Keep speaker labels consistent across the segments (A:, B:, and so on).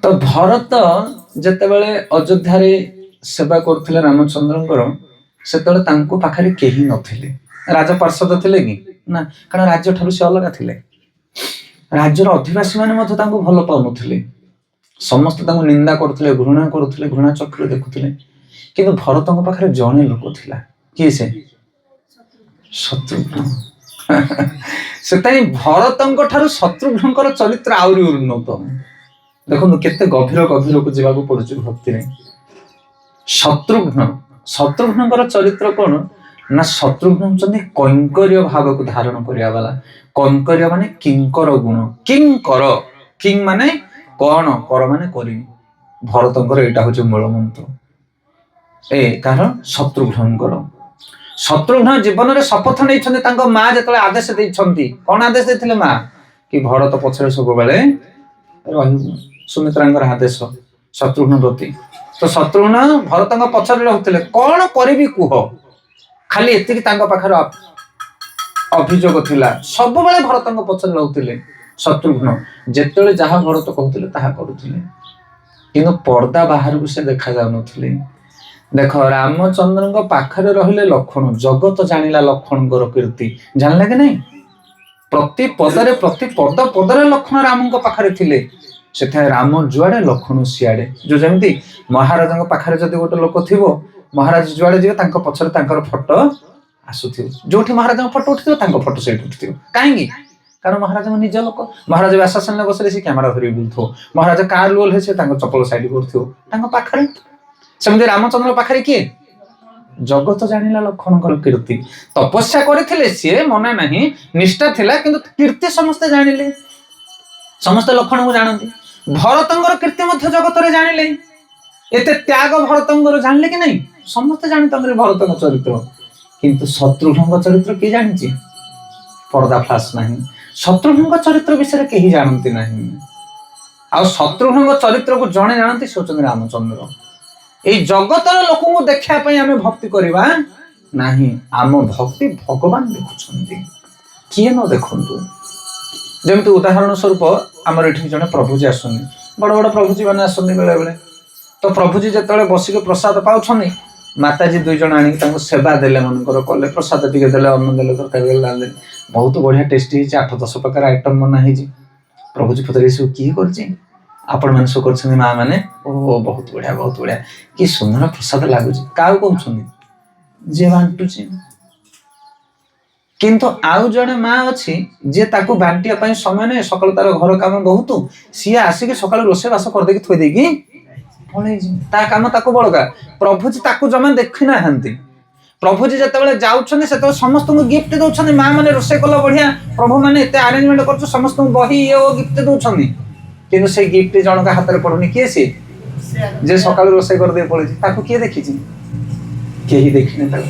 A: ତ ଭରତ ଯେତେବେଳେ ଅଯୋଧ୍ୟାରେ ସେବା କରୁଥିଲେ ରାମଚନ୍ଦ୍ରଙ୍କର, ସେତେବେଳେ ତାଙ୍କ ପାଖରେ କେହି ନଥିଲେ। ରାଜା ପାର୍ଷଦ ଥିଲେ କି ନା, କାରଣ ରାଜ୍ୟ ଠାରୁ ସେ ଅଲଗା ଥିଲେ। ରାଜ୍ୟର ଅଧିବାସୀ ମାନେ ମଧ୍ୟ ତାଙ୍କୁ ଭଲ ପାଉନଥିଲେ, ସମସ୍ତେ ତାଙ୍କୁ ନିନ୍ଦା କରୁଥିଲେ, ଘୃଣା କରୁଥିଲେ, ଘୃଣା ଚକ୍ଷୁରେ ଦେଖୁଥିଲେ। କିନ୍ତୁ ଭରତଙ୍କ ପାଖରେ ଜଣେ ଲୋକ ଥିଲା। କିଏ ସେ? ଶତ୍ରୁଘ୍ନ। ସେଥିପାଇଁ ଭରତଙ୍କ ଠାରୁ ଶତ୍ରୁଘ୍ନଙ୍କର ଚରିତ୍ର ଆହୁରି ଉନ୍ନତ। ଦେଖନ୍ତୁ କେତେ ଗଭୀର ଗଭୀରକୁ ଯିବାକୁ ପଡୁଛି ଭକ୍ତିରେ। ଶତ୍ରୁଘ୍ନଙ୍କର ଚରିତ୍ର କଣ ନା, ଶତ୍ରୁଘ୍ନ ହଉଛନ୍ତି କୈଙ୍କର୍ୟ ଭାବକୁ ଧାରଣ କରିବା ବାଲା। କୈଙ୍କର୍ୟ ମାନେ କିଙ୍କର ଗୁଣ। କିଂ ମାନେ କଣ, କର ମାନେ କରିବି। ଭରତଙ୍କର ଏଇଟା ହଉଛି ମୂଳ ମନ୍ତ୍ର। କାରଣ ଶତ୍ରୁଘ୍ନ ଜୀବନରେ ଶପଥ ନେଇଛନ୍ତି। ତାଙ୍କ ମା ଯେତେବେଳେ ଆଦେଶ ଦେଇଛନ୍ତି, କଣ ଆଦେଶ ଦେଇଥିଲେ ମା? କି ଭରତ ପଛରେ ସବୁବେଳେ ରହିବୁ। ସୁମିତ୍ରାଙ୍କର ଆଦେଶ ଶତ୍ରୁଘ୍ନ ପ୍ରତି। ତ ଶତ୍ରୁଘ୍ନ ଭରତଙ୍କ ପଛରେ ରହୁଥିଲେ। କଣ କରିବି କୁହ, ଖାଲି ଏତିକି ତାଙ୍କ ପାଖରେ ଅଭିଯୋଗ ଥିଲା। ସବୁବେଳେ ଭରତଙ୍କ ପଛରେ ରହୁଥିଲେ ଶତ୍ରୁଘ୍ନ। ଯେତେବେଳେ ଯାହା ଭରତ କହୁଥିଲେ ତାହା କରୁଥିଲେ, କିନ୍ତୁ ପର୍ଦା ବାହାରକୁ ସେ ଦେଖା ଯାଉନଥିଲେ। ଦେଖ, ରାମଚନ୍ଦ୍ରଙ୍କ ପାଖରେ ରହିଲେ ଲକ୍ଷ୍ମଣ, ଜଗତ ଜାଣିଲା ଲକ୍ଷ୍ମଣଙ୍କର କୀର୍ତ୍ତି। ଜାଣିଲା କି ନାଇଁ? ପ୍ରତି ପଦରେ ଲକ୍ଷ୍ମଣ ରାମଙ୍କ ପାଖରେ ଥିଲେ। ସେଠାରେ ରାମ ଯୁଆଡେ ଲକ୍ଷ୍ମଣ ସିଆଡେ। ଯୋଉ ଯେମିତି ମହାରାଜାଙ୍କ ପାଖରେ ଯଦି ଗୋଟେ ଲୋକ ଥିବ, ମହାରାଜ ଯୁଆଡେ ଯିବେ ତାଙ୍କ ପଛରେ ତାଙ୍କର ଫଟୋ ଆସୁଥିବ। ଯୋଉଠି ମହାରାଜାଙ୍କ ଫଟୋ ଉଠିଥିବ ତାଙ୍କ ଫଟୋ ସେଇଠି ଉଠିଥିବ। କାହିଁକି? କାରଣ ମହାରାଜାଙ୍କ ନିଜ ଲୋକ। ମହାରାଜ ଆଶାସନରେ ବସିଲେ ସେ କ୍ୟାମେରା ଧରିକି ବୁଲୁଥିବ। ମହାରାଜ କାର୍ ଓହ୍ଲେଇଲେ ସେ ତାଙ୍କ ଚପଲ ସାଇଡ କରୁଥିବ ତାଙ୍କ ପାଖରେ। ସେମିତି ରାମଚନ୍ଦ୍ର ପାଖରେ କିଏ? ଜଗତ ଜାଣିଲା ଲକ୍ଷ୍ମଣଙ୍କର କୀର୍ତ୍ତି। ତପସ୍ୟା କରିଥିଲେ ସିଏ, ମନା ନାହିଁ, ନିଷ୍ଠା ଥିଲା, କିନ୍ତୁ କୀର୍ତ୍ତି ସମସ୍ତେ ଜାଣିଲେ। ସମସ୍ତେ ଲକ୍ଷ୍ମଣଙ୍କୁ ଜାଣନ୍ତି। ଭରତଙ୍କର କୀର୍ତ୍ତି ମଧ୍ୟ ଜଗତରେ ଜାଣିଲେ। ଏତେ ତ୍ୟାଗ ଭରତଙ୍କର ଜାଣିଲେ କି ନାଇଁ? ସମସ୍ତେ ଜାଣିଛନ୍ତି ଭରତଙ୍କ ଚରିତ୍ର। କିନ୍ତୁ ଶତ୍ରୁଘ୍ନଙ୍କ ଚରିତ୍ର କିଏ ଜାଣିଛି? ପର୍ଦା ଫ୍ଲାସ୍ ନାହିଁ। ଶତ୍ରୁଘ୍ନଙ୍କ ଚରିତ୍ର ବିଷୟରେ କେହି ଜାଣନ୍ତି ନାହିଁ। ଆଉ ଶତ୍ରୁଘ୍ନଙ୍କ ଚରିତ୍ରକୁ ଜଣେ ଜାଣନ୍ତି, ସେ ହେଉଛନ୍ତି ରାମଚନ୍ଦ୍ର। ଏଇ ଜଗତର ଲୋକଙ୍କୁ ଦେଖିବା ପାଇଁ ଆମେ ଭକ୍ତି କରିବା ନାହିଁ। ଆମ ଭକ୍ତି ଭଗବାନ ଦେଖୁଛନ୍ତି, କିଏ ନ ଦେଖନ୍ତୁ। ଯେମିତି ଉଦାହରଣ ସ୍ୱରୂପ ଆମର ଏଠି ଜଣେ ପ୍ରଭୁଜୀ ଆସନ୍ତି, ବଡ ବଡ ପ୍ରଭୁଜୀ ମାନେ ଆସନ୍ତି ବେଳେ ବେଳେ। ତ ପ୍ରଭୁଜୀ ଯେତେବେଳେ ବସିକି ପ୍ରସାଦ ପାଉଛନ୍ତି, ମାତାଜୀ 2 ଜଣ ଆଣିକି ତାଙ୍କୁ ସେବା ଦେଲେ, ମନେକର କଲେ, ପ୍ରସାଦ ଟିକେ ଦେଲେ, ଅନ୍ନ ଦେଲେ, ତରକାରୀ ଦେଲେ, ଡାଲି ଦେଲେ, ବହୁତ ବଢିଆ ଟେଷ୍ଟି ହେଇଛି, 8-10 ପ୍ରକାର ଆଇଟମ ବନା ହେଇଛି। ପ୍ରଭୁଜୀ ପଚାରିଲେ ସବୁ କିଏ କରିଛି? ଆପଣ ମାନେ ସବୁ କରିଛନ୍ତି ମା ମାନେ। ଓହୋ, ବହୁତ ବଢିଆ, ବହୁତ ବଢିଆ, କି ସୁନ୍ଦର ପ୍ରସାଦ ଲାଗୁଛି। କାହାକୁ କହୁଛନ୍ତି? ଯିଏ ବାଣ୍ଟୁଛି। କିନ୍ତୁ ଆଉ ଜଣେ ମା ଅଛି, ଯିଏ ତାକୁ ବାଣ୍ଟିବା ପାଇଁ ସମୟ ନାହିଁ, ସକାଳୁ ତାର ଘର କାମ ବହୁତ, ସିଏ ଆସିକି ସକାଳୁ ରୋଷେଇ ବାସ କରିଦେଇକି ଥୋଇ ଦେଇକି ପଳେଇଛି। ତା କାମ ତାକୁ ବଳକା। ପ୍ରଭୁଜୀ ତାକୁ ଜମା ଦେଖି ନାହାନ୍ତି। ପ୍ରଭୁଜୀ ଯେତେବେଳେ ଯାଉଛନ୍ତି ସେତେବେଳେ ସମସ୍ତଙ୍କୁ ଗିଫ୍ଟ ଦଉଛନ୍ତି। ମା ମାନେ ରୋଷେଇ କଲ ବଢିଆ, ପ୍ରଭୁ ମାନେ ଏତେ ଆରେଞ୍ଜମେଣ୍ଟ କରୁଛୁ, ସମସ୍ତଙ୍କୁ ବହି ଗିଫ୍ଟ ଦଉଛନ୍ତି। କିନ୍ତୁ ସେଇ ଗିଫ୍ଟ ଜଣକା ହାତରେ ପଡୁନି। କିଏ ସିଏ? ଯେ ସକାଳୁ ରୋଷେଇ କରିଦେଇ ପଳେଇଛି। ତାକୁ କିଏ ଦେଖିଛି? କେହି ଦେଖିନି ତାକୁ।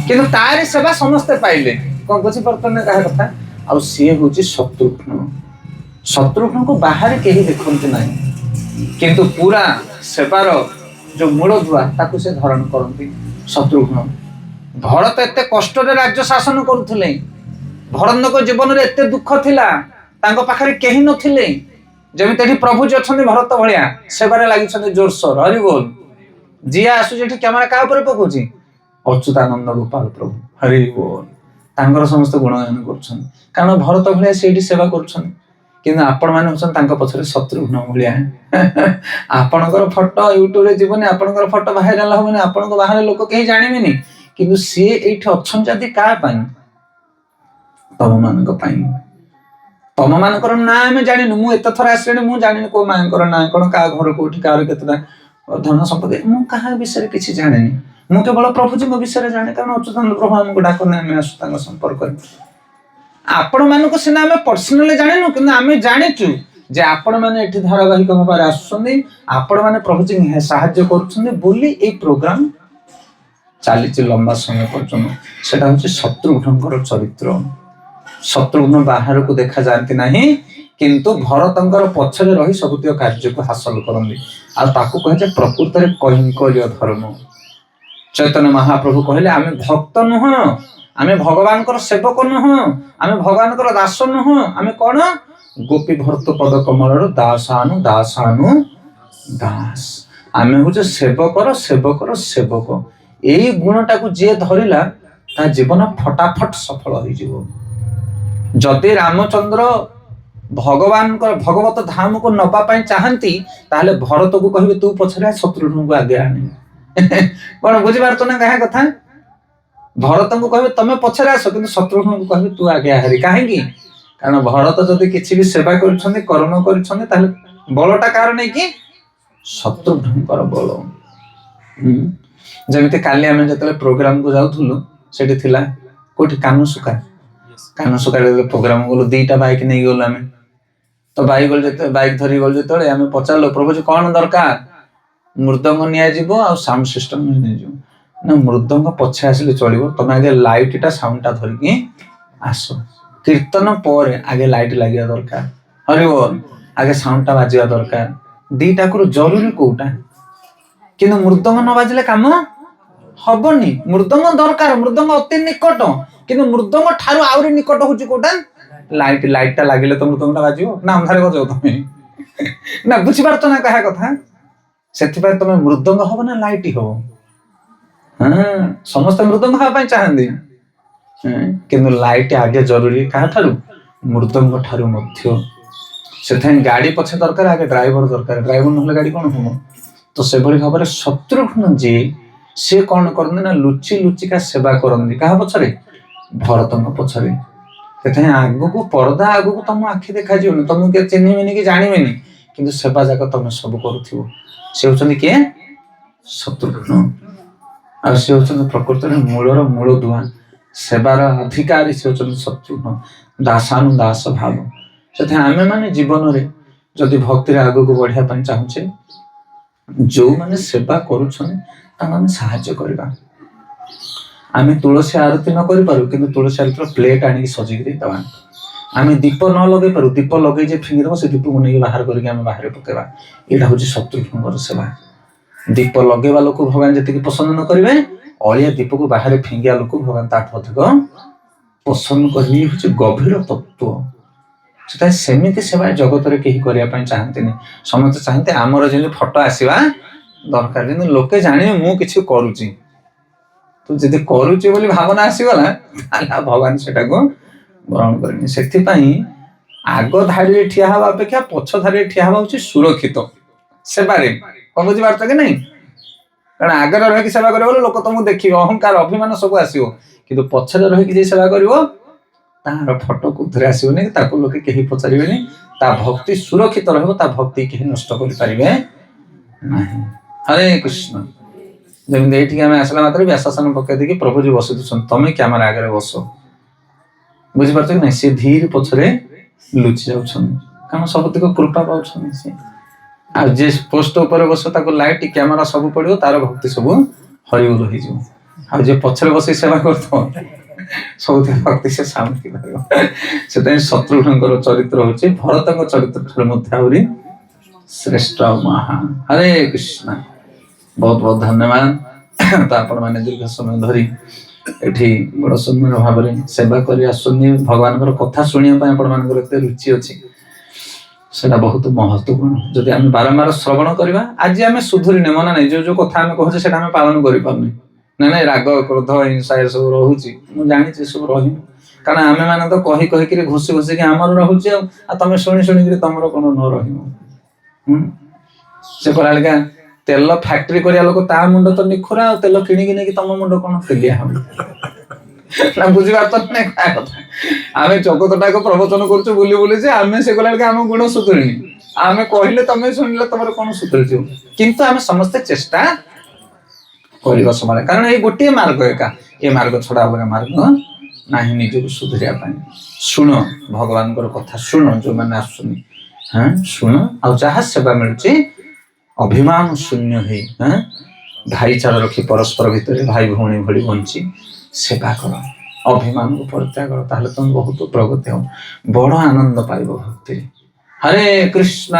A: କିନ୍ତୁ ତାରି ସେବା ସମସ୍ତେ ପାଇଲେ। କଣ ବୁଝିପାରୁଛନ୍ତି କାହା କଥା? ଆଉ ସିଏ ହଉଛି ଶତ୍ରୁଘ୍ନ। ଶତ୍ରୁଘ୍ନକୁ ବାହାରେ କେହି ଦେଖନ୍ତି ନାହିଁ, କିନ୍ତୁ ପୁରା ସେବାର ଯୋଉ ମୂଳଦୁଆ ତାକୁ ସେ ଧାରଣ କରନ୍ତି ଶତ୍ରୁଘ୍ନ। ଭରତ ଏତେ କଷ୍ଟରେ ରାଜ୍ୟ ଶାସନ କରୁଥିଲେ। ଭରତଙ୍କ ଜୀବନରେ ଏତେ ଦୁଃଖ ଥିଲା, ତାଙ୍କ ପାଖରେ କେହି ନଥିଲେ। ଯେମିତି ଏଠି ପ୍ରଭୁଜୀ ଅଛନ୍ତି ଭରତ ଭଳିଆ, ସେବାରେ ଲାଗିଛନ୍ତି ଜୋରସୋର। ହରି ବୋଲ। ଯିଏ ଆସୁଛି ଏଠି କ୍ୟାମେରା କାହା ଉପରେ ପକଉଛି? ଅଚ୍ୟୁତାନନ୍ଦ ଗୋପାଳ ପ୍ରଭୁ। ହରି ବୋଲ। ତାଙ୍କର ସମସ୍ତେ ଗୁଣଗାନ କରୁଛନ୍ତି, କାରଣ ଭରତ ଭଳିଆ ସେଇଠି ସେବା କରୁଛନ୍ତି। କିନ୍ତୁ ଆପଣ ମାନେ ହଉଛନ୍ତି ତାଙ୍କ ପଛରେ ଶତ୍ରୁଘ୍ନ ଭଳିଆ। ଆପଣଙ୍କର ଫଟୋ ୟୁଟ୍ୟୁବରେ ଯିବନି, ଆପଣଙ୍କର ଫଟୋ ଭାଇରାଲ ହବନି, ଆପଣଙ୍କ ବାହାରେ ଲୋକ କେହି ଜାଣିବେନି, କିନ୍ତୁ ସିଏ ଏଇଠି ଅଛନ୍ତି ଯଦି କାହା ପାଇଁ? ତମ ମାନଙ୍କ ପାଇଁ। ତମ ମାନଙ୍କର ନାଁ ଆମେ ଜାଣିନୁ। ମୁଁ ଏତେ ଥର ଆସିଲିଣି, ମୁଁ ଜାଣିନି କୋଉ ମାଙ୍କର ନାଁ କଣ, କାହା ଘର କୋଉଠି, କାହାର କେତେଟା ଧନ ସମ୍ପତ୍ତି, ମୁଁ କାହା ବିଷୟରେ କିଛି ଜାଣିନି। ମୁଁ କେବଳ ପ୍ରଭୁଜୀଙ୍କ ବିଷୟରେ ଜାଣେ, କାରଣ ଅଚ୍ୟୁତାନନ୍ଦ ପ୍ରଭୁ ଆମକୁ ଡାକନ୍ତି, ଆମେ ଆସୁ ତାଙ୍କ ସମ୍ପର୍କରେ। ଆପଣ ମାନଙ୍କୁ ସିନା ଆମେ ପର୍ସନାଲି ଜାଣିନୁ, କିନ୍ତୁ ଆମେ ଜାଣିଛୁ ଯେ ଆପଣ ମାନେ ଏଠି ଧାରାବାହିକ ଭାବରେ ଆସୁଛନ୍ତି, ଆପଣ ମାନେ ପ୍ରଭୁଜୀ ସାହାଯ୍ୟ କରୁଛନ୍ତି ବୋଲି ଏଇ ପ୍ରୋଗ୍ରାମ ଚାଲିଛି ଲମ୍ବା ସମୟ ପର୍ଯ୍ୟନ୍ତ। ସେଟା ହଉଛି ଶତ୍ରୁଘ୍ନଙ୍କର ଚରିତ୍ର। ଶତ୍ରୁଘ୍ନ ବାହାରକୁ ଦେଖାଯାଆନ୍ତି ନାହିଁ, କିନ୍ତୁ ଭରତଙ୍କର ପଛରେ ରହି ସବୁତିକ କାର୍ଯ୍ୟକୁ ହାସଲ କରନ୍ତି। ଆଉ ତାକୁ କୁହାଯାଏ ପ୍ରକୃତରେ କୈଙ୍କର୍ୟ ଧର୍ମ। ଚୈତନ୍ୟ ମହାପ୍ରଭୁ କହିଲେ, ଆମେ ଭକ୍ତ ନୁହଁ, ଆମେ ଭଗବାନଙ୍କର ସେବକ ନୁହଁ, ଆମେ ଭଗବାନଙ୍କର ଦାସ ନୁହଁ, ଆମେ କଣ? ଗୋପୀ ଭର୍ତ ପଦ କମଳର ଦାସାନୁ ଦାସ। ଆମେ ହଉଛେ ସେବକର ସେବକର ସେବକ। ଏଇ ଗୁଣଟାକୁ ଯିଏ ଧରିଲା ତା ଜୀବନ ଫଟାଫଟ ସଫଳ ହେଇଯିବ। ଯଦି ରାମଚନ୍ଦ୍ର ଭଗବାନଙ୍କର ଭଗବତ ଧାମକୁ ନବା ପାଇଁ ଚାହାନ୍ତି ତାହେଲେ ଭରତକୁ କହିବେ ତୁ ପଛରେ ଶତ୍ରୁଘ୍ନକୁ ଆଗେ ଆଣେ। କଣ ବୁଝିପାରୁଛ ନା କାହା କଥା? ଭରତଙ୍କୁ କହିବେ ତମେ ପଛରେ ଆସ, କିନ୍ତୁ ଶତ୍ରୁଘ୍ନକୁ କହିବେ ତୁ ଆଗେ ଆହାରି। କାହିଁକି? କାରଣ ଭରତ ଯଦି କିଛି ବି ସେବା କରିଛନ୍ତି, କର୍ମ କରିଛନ୍ତି, ତାହେଲେ ବଳଟା କାହାର ନେଇକି? ଶତ୍ରୁଘ୍ନଙ୍କର ବଳ। ଯେମିତି କାଲି ଆମେ ଯେତେବେଳେ ପ୍ରୋଗ୍ରାମକୁ ଯାଉଥିଲୁ, ସେଠି ଥିଲା କୋଉଠି କାନୁସୁକା ପ୍ରୋଗ୍ରାମ ଗଲୁ, 2ଟା ବାଇକ ନେଇକି ଗଲୁ ଆମେ। ତ ବାଇକ ଧରି ଗଲୁ ଯେତେବେଳେ ଆମେ ପଚାରିଲୁ ପ୍ରଭୁଜୀ କଣ ଦରକାର? ମୃଦଙ୍ଗ ନିଆଯିବ ଆଉ ସାଉଣ୍ଡ ସିଷ୍ଟମ ନିଆଯିବ। ନା ମୃଦଙ୍ଗ ପଛେ ଆସିଲେ ଚଳିବ, ତମେ ଆଗେ ଲାଇଟଟା ସାଉଣ୍ଡଟା ଧରିକି ଆସ। କୀର୍ତ୍ତନ ପରେ ଆଗେ ଲାଇଟ ଲାଗିବା ଦରକାର, ହରିବୋଲ ଆଗେ ସାଉଣ୍ଡଟା ବାଜିବା ଦରକାର। ଦିଟାକରୁ ଜରୁରୀ କୋଉଟା? କିନ୍ତୁ ମୃଦଙ୍ଗ ନ ବାଜିଲେ କାମ ହବନି। ମୃଦଙ୍ଗ ଦରକାର, ମୃଦଙ୍ଗ ଅତି ନିକଟ, କିନ୍ତୁ ମୃଦଙ୍ଗ ଠାରୁ ଆହୁରି ନିକଟ ହଉଛି କୋଉଟା? ଲାଇଟଟା ଲାଗିଲେ ତ ମୃଦଙ୍ଗଟା ବାଜିବ ନା ଅନ୍ଧାରେ ବଜାଉ ତମେ? ନା ବୁଝିପାରୁଛ ନା କାହା କଥା? ସେଥିପାଇଁ ତମେ ମୃଦଙ୍ଗ ହବ ନା ଲାଇଟ ହବ? ସମସ୍ତେ ମୃଦଙ୍ଗ ହବା ପାଇଁ ଚାହାନ୍ତି, କିନ୍ତୁ ଲାଇଟ ଆଗେ ଜରୁରୀ କାହାଠାରୁ? ମୃଦଙ୍ଗ ଠାରୁ ମଧ୍ୟ। ସେଥିପାଇଁ ଗାଡି ପଛେ ଦରକାର, ଆଗେ ଡ୍ରାଇଭର ଦରକାର। ଡ୍ରାଇଭର ନହେଲେ ଗାଡି କଣ ହବ? ତ ସେଭଳି ଭାବରେ ଶତ୍ରୁଘ୍ନ ଯିଏ, ସେ କଣ କରନ୍ତି ନା ଲୁଚି ଲୁଚିକା ସେବା କରନ୍ତି। କାହା ପଛରେ? ଭରତଙ୍କ ପଛରେ। ସେଥିପାଇଁ ଆଗକୁ ପରଦା ଆଗକୁ ତମ ଆଖି ଦେଖାଯିବନି, ତମକୁ କିଏ ଚିହ୍ନିବେନି କି ଜାଣିବେନି, କିନ୍ତୁ ସେବା ଯାକ ତମେ ସବୁ କରୁଥିବ। ସେ ହଉଛନ୍ତି କିଏ? ଶତ୍ରୁଘ୍ନ। ଆଉ ସେ ହଉଛନ୍ତି ପ୍ରକୃତରେ ମୂଳର ମୂଳ ଦୁଆ, ସେବାର ଅଧିକାରୀ ସେ ହଉଛନ୍ତି ଶତ୍ରୁଘ୍ନ। ଦାସାନୁଦାସ ଭାବ। ସେଥିପାଇଁ ଆମେ ମାନେ ଜୀବନରେ ଯଦି ଭକ୍ତିରେ ଆଗକୁ ବଢିବା ପାଇଁ ଚାହୁଁଛେ, ଯୋଉମାନେ ସେବା କରୁଛନ୍ତି ତାଙ୍କୁ ଆମେ ସାହାଯ୍ୟ କରିବା। ଆମେ ତୁଳସୀ ଆରତି ନ କରିପାରୁ, କିନ୍ତୁ ତୁଳସୀ ଆରତିର ପ୍ଲେଟ ଆଣିକି ସଜେଇକି ଦେଇଦେବା। ଆମେ ଦୀପ ନ ଲଗେଇ ପାରୁ, ଦୀପ ଲଗେଇ ଯେ ଫିଙ୍ଗିଦେବ, ସେ ଦୀପକୁ ନେଇକି ବାହାର କରିକି ଆମେ ବାହାରେ ପକେଇବା। ଏଇଟା ହଉଛି ଶତ୍ରୁଘ୍ନଙ୍କର ସେବା। ଦୀପ ଲଗେଇବା ଲୋକ ଭଗବାନ ଯେତିକି ପସନ୍ଦ ନ କରିବେ, ଅଳିଆ ଦୀପକୁ ବାହାରେ ଫିଙ୍ଗିବା ଲୋକ ଭଗବାନ ତାଠୁ ଅଧିକ ପସନ୍ଦ କରିବେ। ହଉଛି ଗଭୀର ତତ୍ତ୍ୱ। ସେଥିପାଇଁ ସେମିତି ସେବା ଜଗତରେ କେହି କରିବା ପାଇଁ ଚାହାନ୍ତିନି। ସମସ୍ତେ ଚାହାନ୍ତି ଆମର ଯେମିତି ଫଟୋ ଆସିବା ଦରକାର, ଯେମିତି ଲୋକେ ଜାଣିବେ ମୁଁ କିଛି କରୁଛି। ତୁ ଯଦି କରୁଛି ବୋଲି ଭାବନା ଆସିଗଲା, ତାହେଲେ ଭଗବାନ ସେଟାକୁ ଗ୍ରହଣ କରିନି। ସେଥିପାଇଁ ଆଗ ଧାଡ଼ିରେ ଠିଆ ହେବା ଅପେକ୍ଷା ପଛ ଧାଡ଼ିରେ ଠିଆ ହେବା ହଉଛି ସୁରକ୍ଷିତ ସେବାରେ। କଣ ବୁଝିପାରୁଛ କି ନାଇଁ? କାରଣ ଆଗରେ ରହିକି ସେବା କରିବ ବୋଲେ ଲୋକ ତମକୁ ଦେଖିବେ, ଅହଙ୍କାର ଅଭିମାନ ସବୁ ଆସିବ। କିନ୍ତୁ ପଛରେ ରହିକି ଯେ ସେବା କରିବ, ତାହାର ଫଟୋ କୋଉଥିରେ ଆସିବନି, ତାକୁ ଲୋକେ କେହି ପଚାରିବେନି, ତା ଭକ୍ତି ସୁରକ୍ଷିତ ରହିବ, ତା ଭକ୍ତି କେହି ନଷ୍ଟ କରିପାରିବେ ନାହିଁ। ହରେ କୃଷ୍ଣ। ଯେମିତି ଏଇଠିକି ଆମେ ଆସିଲା ମାତ୍ରେ ବ୍ୟାସାସନ ପକେଇ ଦେଇକି ପ୍ରଭୁଜୀ ବସି ଦଉଛନ୍ତି, ତମେ କ୍ୟାମେରା ଆଗରେ ବସ। ବୁଝିପାରୁଛ କି ନାଇଁ? ସେ ଧୀର ପଛରେ ଲୁଚି ଯାଉଛନ୍ତି, କାରଣ ସବୁତିକ କୃପା ପାଉଛନ୍ତି ସେ। ଆଉ ଯିଏ ପୋଷ୍ଟ ଉପରେ ବସ, ତାକୁ ଲାଇଟ କ୍ୟାମେରା ସବୁ ପଡିବ, ତାର ଭକ୍ତି ସବୁ ହରିବୋଲ ହେଇଯିବ। ଆଉ ଯିଏ ପଛରେ ବସି ସେବା କରୁଥିବ, ସବୁଥିରେ ଭକ୍ତି ସେ ସାମୁହିକ ରହିବ। ସେଥିପାଇଁ ଶତ୍ରୁଘ୍ନଙ୍କର ଚରିତ୍ର ହଉଛି ଭରତଙ୍କ ଚରିତ୍ର ଠାରୁ ମଧ୍ୟ ଆହୁରି ଶ୍ରେଷ୍ଠ ମହାନ। ହରେ କୃଷ୍ଣ। ବହୁତ ବହୁତ ଧନ୍ୟବାଦ। ତ ଆପଣ ମାନେ ଦୀର୍ଘ ସମୟ ଧରି ଏଠି ବଡ ସୁନ୍ଦର ଭାବରେ ସେବା କରି ଆସୁଛନ୍ତି। ଭଗବାନଙ୍କର କଥା ଶୁଣିବା ପାଇଁ ଆପଣ ମାନଙ୍କର ଏତେ ରୁଚି ଅଛି, ସେଟା ବହୁତ ମହତ୍ୱପୂର୍ଣ୍ଣ। ଯଦି ଆମେ ବାରମ୍ବାର ଶ୍ରବଣ କରିବା, ଆଜି ଆମେ ସୁଧୁରିନେ ମନା ନାହିଁ, ଯୋଉ ଯୋଉ କଥା ଆମେ କହୁଛେ ସେଟା ଆମେ ପାଳନ କରିପାରୁନି। ନାଇଁ ରାଗ କ୍ରୋଧ ହିଂସା ଏସବୁ ରହୁଛି, ମୁଁ ଜାଣିଛି ଏସବୁ ରହିବ। କାରଣ ଆମେ ମାନେ ତ କହିକିରି ଘୁଷି ଘୁଷିକି ଆମର ରହୁଛି, ଆଉ ତମେ ଶୁଣି ଶୁଣିକିରି ତମର କଣ ନ ରହିବ। ସେ କହିଲା ତେଲ ଫ୍ୟାକ୍ଟ୍ରି କରିବା ଲୋକ ତା ମୁଣ୍ଡ ତ ନିଖୁରା, ଆଉ ତେଲ କିଣିକି ନେଇକି ତମ ମୁଣ୍ଡ କଣ ତେଲିଆ ହବ? ନା ବୁଝିପାରୁଛ ନା କଥା? ଆମେ ଜଗତଟାକୁ ପ୍ରବଚନ କରୁଛୁ ବୁଲି ବୁଲି, ଯେ ଆମେ ସେ କହିଲା ଆମ ଗୁଣ ସୁଧୁରିନି। ଆମେ କହିଲେ ତମେ ଶୁଣିଲେ ତମର କଣ ସୁଧୁରିଯିବ? କିନ୍ତୁ ଆମେ ସମସ୍ତେ ଚେଷ୍ଟା କରିବା ସମାନ, କାରଣ ଏଇ ଗୋଟିଏ ମାର୍ଗ ଏକା, ଏ ମାର୍ଗ ଛଡା ଅଲଗା ମାର୍ଗ ନାହିଁ ନିଜକୁ ସୁଧୁରିବା ପାଇଁ। ଶୁଣ ଭଗବାନଙ୍କର କଥା, ଶୁଣ ଯୋଉମାନେ ଆସୁଛନ୍ତି, ଶୁଣ। ଆଉ ଯାହା ସେବା ମିଳୁଛି ଅଭିମାନ ଶୂନ୍ୟ ହେଇ, ଭାଇଚାରା ରଖି ପରସ୍ପର ଭିତରେ ଭାଇ ଭଉଣୀ ଭଳି ବଞ୍ଚି ସେବା କର, ଅଭିମାନକୁ ପରିତ୍ୟାଗ କର, ତାହେଲେ ତମେ ବହୁତ ପ୍ରଗତି ହବ, ବଡ ଆନନ୍ଦ ପାଇବ ଭକ୍ତିରେ। ହରେ କୃଷ୍ଣ।